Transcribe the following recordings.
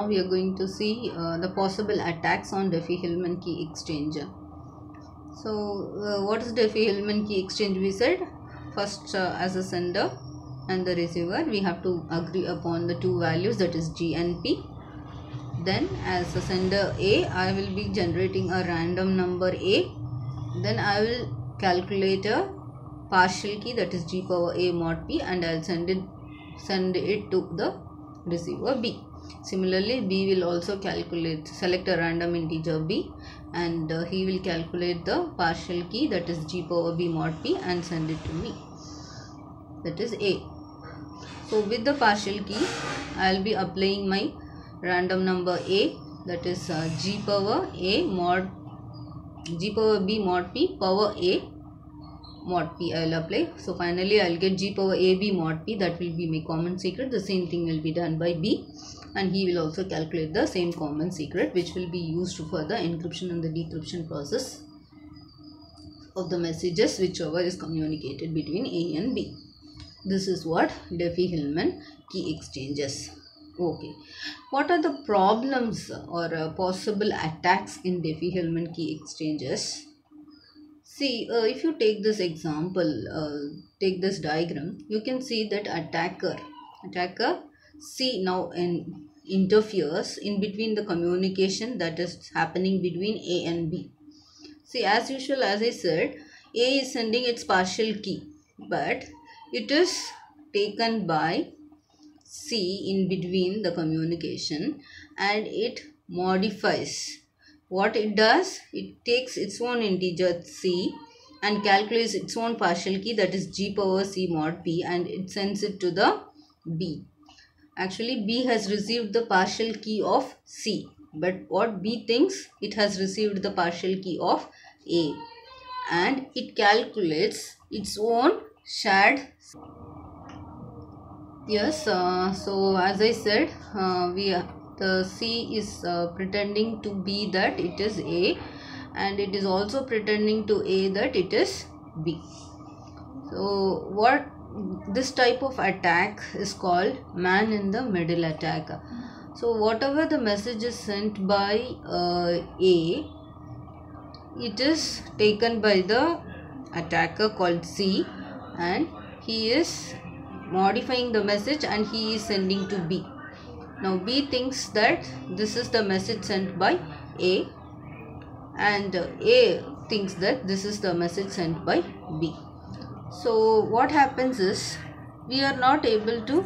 now we are going to see the possible attacks on Diffie-Hellman key exchange. So what is Diffie-Hellman key exchange? We said first as a sender and the receiver we have to agree upon the two values, that is G and P. Then as a sender A, I will be generating a random number A. Then I will calculate a partial key, that is G power A mod P, and I will send it to the receiver B. Similarly, B will also select a random integer B, and he will calculate the partial key, that is G power B mod P, and send it to me, that is A. So with the partial key I will be applying my random number A, that is G power B mod P power A mod P I will apply. So finally I will get G power AB mod P, that will be my common secret. The same thing will be done by B, and he will also calculate the same common secret, which will be used for the encryption and the decryption process of the messages whichever is communicated between A and B. This is what Diffie-Hellman key exchanges. Okay, what are the problems or possible attacks in Diffie-Hellman key exchanges? See, if you take this example, take this diagram, you can see that attacker C now interferes in between the communication that is happening between A and B. See, as usual, as I said, A is sending its partial key, but it is taken by C in between the communication, and it modifies. What it does, it takes its own integer C and calculates its own partial key, that is G power C mod P, and it sends it to the B. Actually, B has received the partial key of C, but what B thinks, it has received the partial key of A, and it calculates its own shared. Yes, so as I said, the C is pretending to be that it is A, and it is also pretending to A that it is B. So what this type of attack is called man in the middle attack. So whatever the message is sent by A, it is taken by the attacker called C, and he is modifying the message and he is sending to B. Now B thinks that this is the message sent by A, and A thinks that this is the message sent by B. So what happens is, we are not able to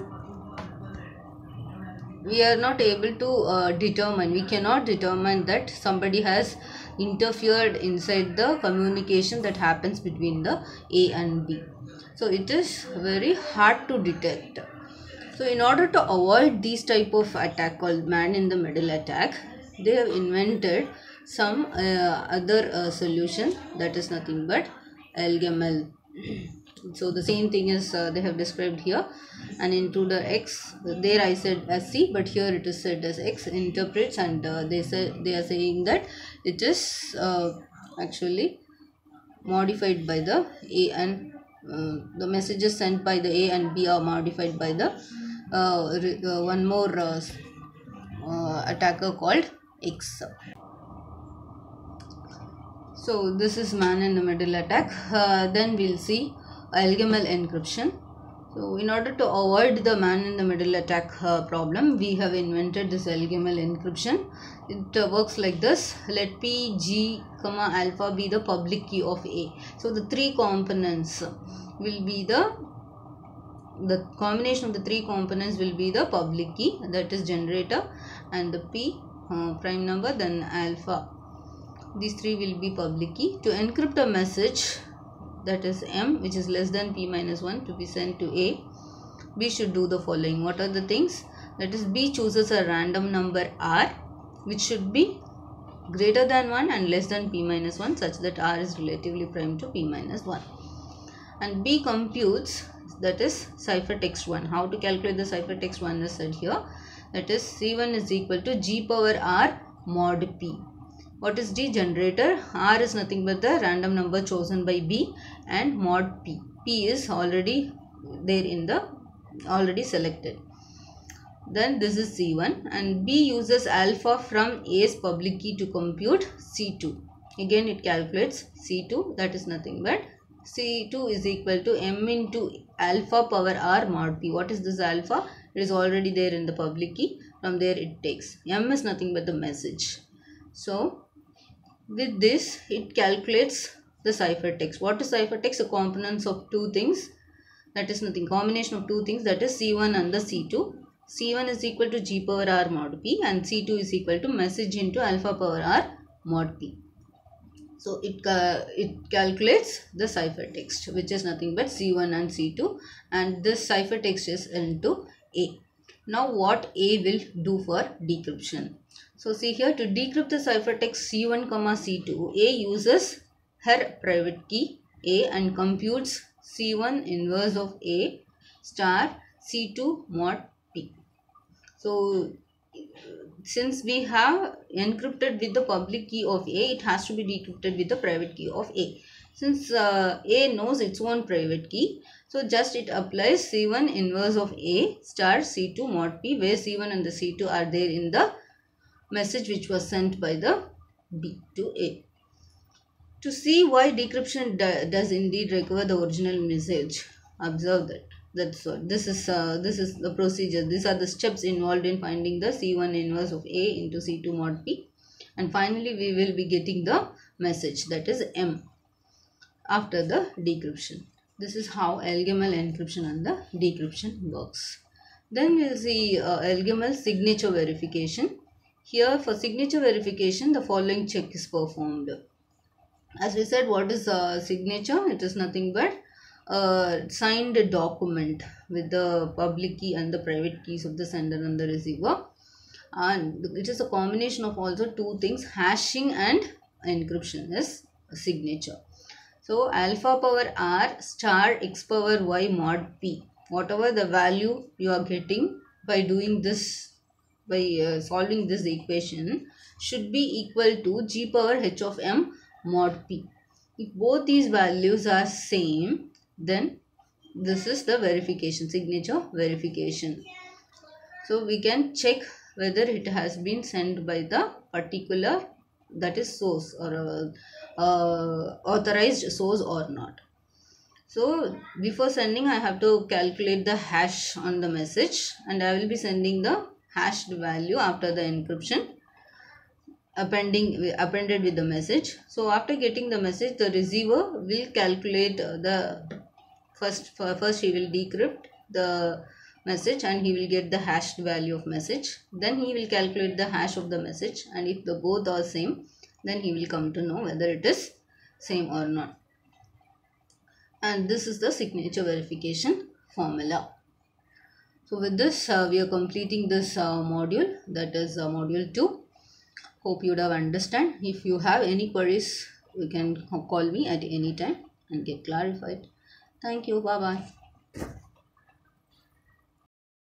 determine, we cannot determine that somebody has interfered inside the communication that happens between the A and B. So it is very hard to detect. So in order to avoid these type of attack called man in the middle attack, they have invented some other solution, that is nothing but LGML. So the same thing is they have described here, and into the X, there I said as C, but here it is said as X interprets, and they are saying that it is actually modified by the A, and the messages sent by the A and B are modified by the one more attacker called X. So this is man in the middle attack. Then we'll see LGML encryption. So in order to avoid the man in the middle attack problem, we have invented this LGML encryption. It works like this: let P, G, alpha be the public key of A. So the three components will be the combination of the three components will be the public key, that is generator, and the P prime number, then alpha. These three will be public key. To encrypt a message, that is M, which is less than P minus 1, to be sent to A, B should do the following. What are the things? That is, B chooses a random number R, which should be greater than 1 and less than P minus 1, such that R is relatively prime to P minus 1. And B computes, that is ciphertext 1. How to calculate the ciphertext 1 is said here. That is, C1 is equal to G power R mod P. What is D? Generator. R is nothing but the random number chosen by B, and mod P. P is already there in the already selected. Then this is C1, and B uses alpha from A's public key to compute C2. Again it calculates C2, that is nothing but C2 is equal to M into alpha power R mod P. What is this alpha? It is already there in the public key. From there it takes. M is nothing but the message. So with this it calculates the ciphertext. What is ciphertext? The components of two things. That is nothing, combination of two things, that is C1 and the C2. C1 is equal to G power R mod P and C2 is equal to message into alpha power R mod P. So it calculates the ciphertext, which is nothing but C1 and C2, and this ciphertext is into A. Now what A will do for decryption? So see here, to decrypt the ciphertext C1, C2, A uses her private key A and computes C1 inverse of A star C2 mod P. So since we have encrypted with the public key of A, it has to be decrypted with the private key of A. Since A knows its own private key, so just it applies C1 inverse of A star C2 mod P, where C1 and the C2 are there in the message which was sent by the B to A. To see why decryption does indeed recover the original message, observe that. That's all. This is the procedure. These are the steps involved in finding the C1 inverse of A into C2 mod P, and finally we will be getting the message, that is M, after the decryption. This is how LGML encryption and the decryption works. Then we will see LGML signature verification. Here for signature verification, the following check is performed. As we said, what is signature? It is nothing but signed document with the public key and the private keys of the sender and the receiver, and it is a combination of also two things, hashing and encryption is a signature. So alpha power R star x power y mod P, whatever the value you are getting by doing this, by solving this equation, should be equal to G power h of M mod P. If both these values are same, then this is the verification, signature verification. So we can check whether it has been sent by the particular, that is source, or authorized source or not. So before sending, I have to calculate the hash on the message, and I will be sending the hashed value after the encryption appended with the message. So after getting the message, the receiver will calculate the first he will decrypt the message and he will get the hashed value of message. Then he will calculate the hash of the message, and if the both are same, then he will come to know whether it is same or not. And this is the signature verification formula. So with this we are completing this module, that is module 2. Hope you would have understand. If you have any queries, you can call me at any time and get clarified. Thank you. Bye bye.